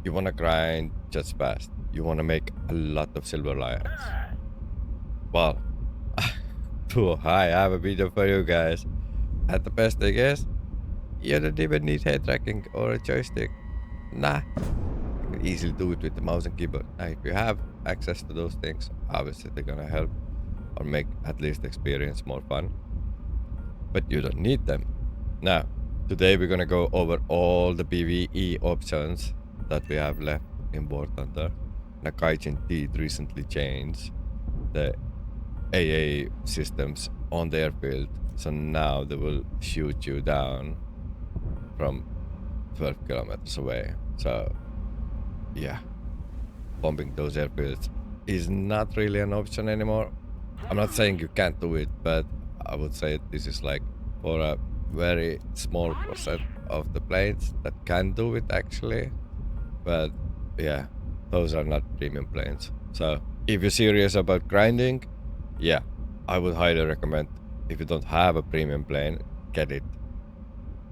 You want to grind just fast. You want to make a lot of silver lions. Well, I have a video for you guys. And the best thing is, you don't even need head tracking or a joystick. Nah, you can easily do it with the mouse and keyboard. Now, if you have access to those things, obviously they're gonna help or make at least the experience more fun. But you don't need them. Now, today we're gonna go over all the PvE options that we have left in War Thunder. Now, Kaijin did recently change the AA systems on the airfield, so now they will shoot you down from 12 kilometers away. So, yeah, bombing those airfields is not really an option anymore. I'm not saying you can't do it, but I would say this is like for a very small percent of the planes that can do it actually. But yeah, those are not premium planes. So if you're serious about grinding, yeah, I would highly recommend, if you don't have a premium plane, get it.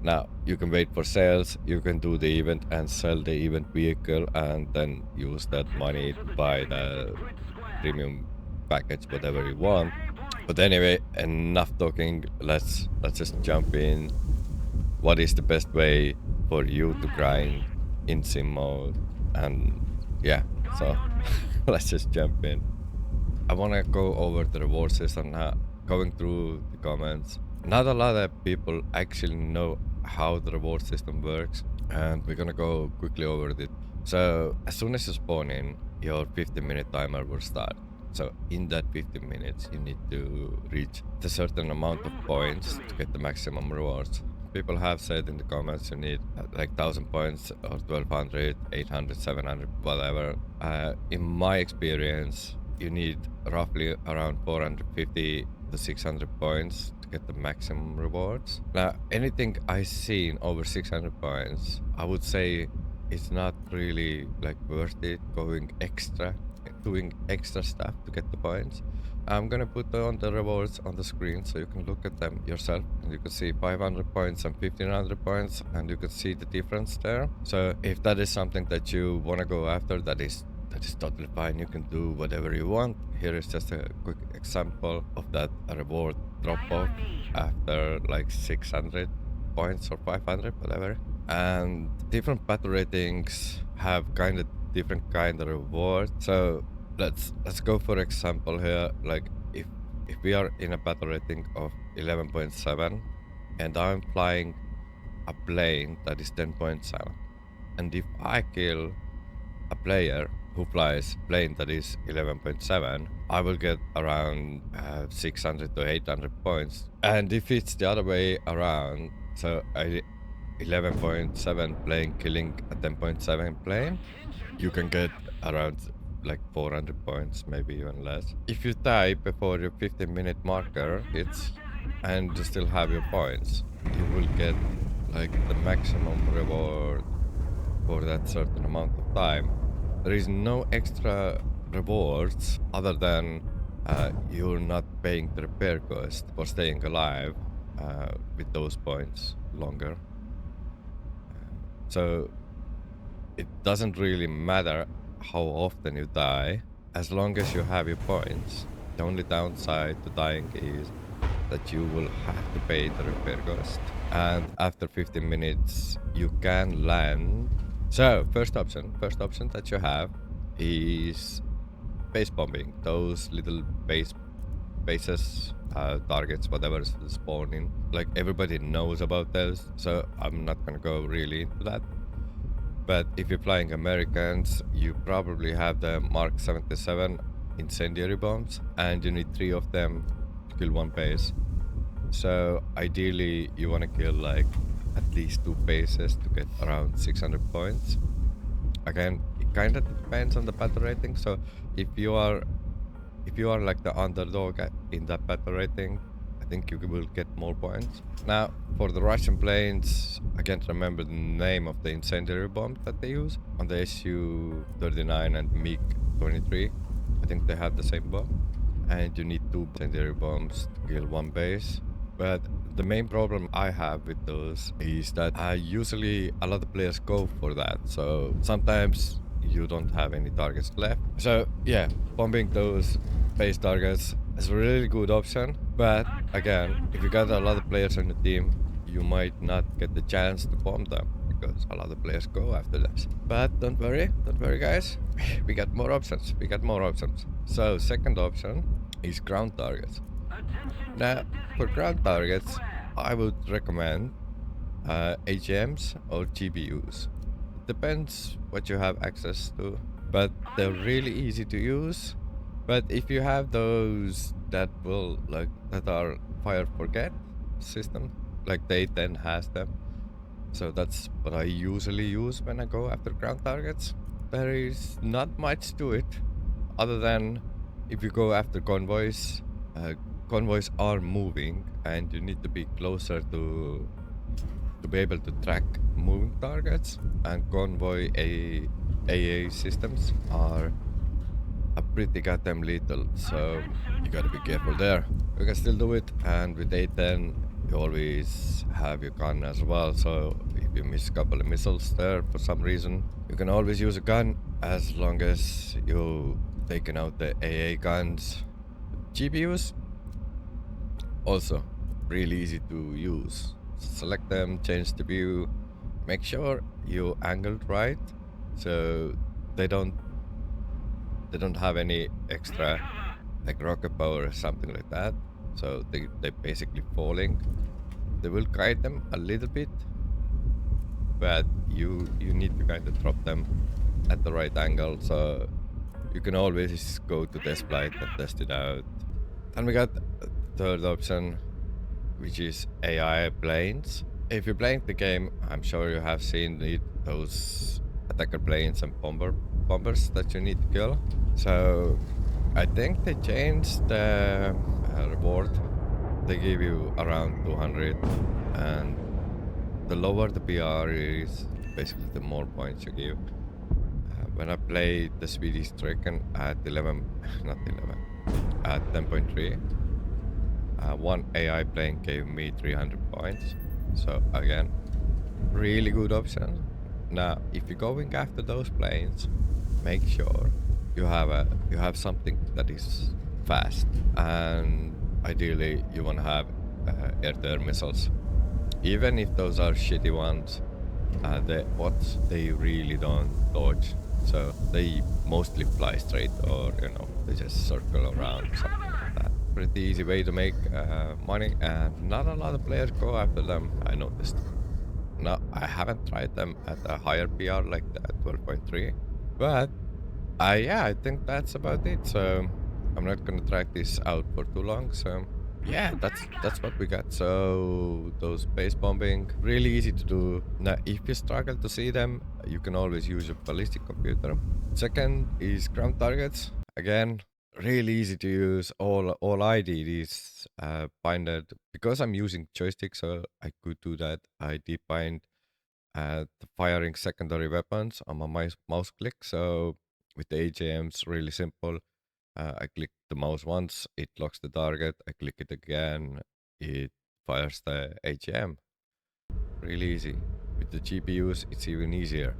Now, you can wait for sales, you can do the event and sell the event vehicle and then use that money to buy the premium package, whatever you want. But anyway, enough talking. Let's just jump in. What is the best way for you to grind in sim mode? And yeah, so let's just jump in. I want to go over the reward system now. Going through the comments, not a lot of people actually know how the reward system works, and we're gonna go quickly over it. So as soon as you spawn in, your 15-minute timer will start. So in that 15 minutes, you need to reach a certain amount of points to get the maximum rewards. People have said in the comments you need like 1000 points or 1200, 800, 700, whatever. In my experience, you need roughly around 450 to 600 points to get the maximum rewards. Now, anything I seen over 600 points, I would say it's not really like worth it doing extra stuff to get the points. I'm gonna put on the rewards on the screen so you can look at them yourself, and you can see 500 points and 1500 points, and you can see the difference there. So if that is something that you want to go after, that is totally fine. You can do whatever you want. Here is just a quick example of that reward drop off after like 600 points or 500, whatever. And different battle ratings have kind of different kind of reward. So let's go for example here. Like if we are in a battle rating of 11.7 and I'm flying a plane that is 10.7, and if I kill a player who flies plane that is 11.7, I will get around 600 to 800 points. And if it's the other way around, so 11.7 plane killing a 10.7 plane, you can get around like 400 points, maybe even less. If you die before your 15-minute marker hits and you still have your points, you will get like the maximum reward for that certain amount of time. There is no extra rewards other than you're not paying the repair cost for staying alive with those points longer. So it doesn't really matter how often you die, as long as you have your points. The only downside to dying is that you will have to pay the repair cost. And after 15 minutes, you can land. So first option that you have is base bombing. Those little bases, targets, whatever is spawning. Like everybody knows about those, so I'm not gonna go really into that. But if you're flying Americans, you probably have the Mark 77 incendiary bombs, and you need 3 of them to kill one base. So ideally, you want to kill like at least 2 bases to get around 600 points. Again, it kind of depends on the battle rating. So if you are like the underdog in that battle rating, I think you will get more points. Now, for the Russian planes, I can't remember the name of the incendiary bomb that they use on the Su-39 and MiG-23. I think they have the same bomb, and you need 2 incendiary bombs to kill one base. But the main problem I have with those is that usually a lot of players go for that. So sometimes you don't have any targets left. So yeah, bombing those base targets is a really good option. But again, if you got a lot of players on the team, you might not get the chance to bomb them because a lot of players go after this. But don't worry guys, we got more options. So second option is ground targets. Now, for ground targets, I would recommend AGMs or GPUs. It depends what you have access to, but they're really easy to use. But if you have those that are fire forget system, like they then has them. So that's what I usually use when I go after ground targets. There is not much to it other than if you go after convoys, uh, convoys are moving and you need to be closer to be able to track moving targets, and convoy AA systems are pretty goddamn lethal, so you gotta be careful there. You can still do it, and with A10 you always have your gun as well, so if you miss a couple of missiles there for some reason, you can always use a gun as long as you taken out the AA guns. GPUs also really easy to use. Select them, change the view, make sure you angled right so they don't have any extra like rocket power or something like that, so they basically falling. They will guide them a little bit, but you need to kind of drop them at the right angle, so you can always go to test flight and test it out. And we got the third option, which is AI planes. If you're playing the game, I'm sure you have seen those attacker planes and bombers that you need to kill. So I think they changed the reward. They give you around 200, and the lower the PR is, basically the more points you give. When I played the Swedish Stricken at 11, not 11, at 10.3, one AI plane gave me 300 points. So again, really good option. Now, if you're going after those planes, make sure you have something that is fast, and ideally you want to have air-to-air missiles. Even if those are shitty ones, the bots, they really don't dodge, so they mostly fly straight, or they just circle around, something like that. Pretty easy way to make money, and not a lot of players go after them, I noticed. Now, I haven't tried them at a higher PR like that, 12.3, but yeah, I think that's about it. So I'm not gonna drag this out for too long. So yeah, that's what we got. So those base bombing, really easy to do. Now, if you struggle to see them, you can always use a ballistic computer. Second is ground targets. Again, really easy to use. All I did is bind it, because I'm using joystick, so I could do that. I did bind firing secondary weapons on my mouse click. So with the AGMs, really simple. I click the mouse once, it locks the target. I click it again, it fires the AGM. Really easy. With the GPUs, it's even easier.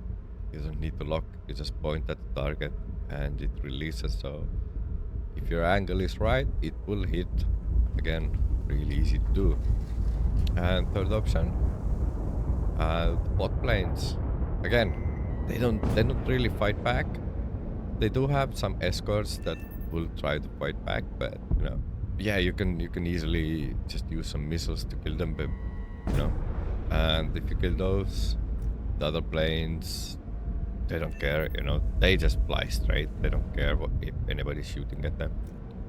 You don't need to lock, you just point at the target and it releases. So if your angle is right, it will hit. Again, really easy to do. And third option, bot planes. Again, they don't really fight back. They do have some escorts that will try to fight back, but yeah, you can easily just use some missiles to kill them, but and if you kill those, the other planes, they don't care, they just fly straight. They don't care if anybody's shooting at them.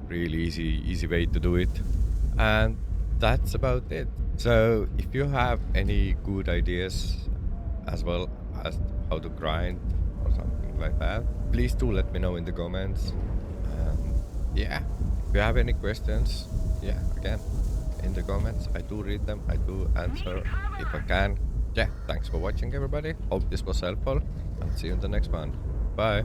Really easy way to do it. And that's about it. So if you have any good ideas as well as how to grind or something like that, please do let me know in the comments. And yeah, if you have any questions, yeah, again, in the comments, I do read them, I do answer if I can. Yeah, thanks for watching everybody. Hope this was helpful, and see you in the next one. Bye.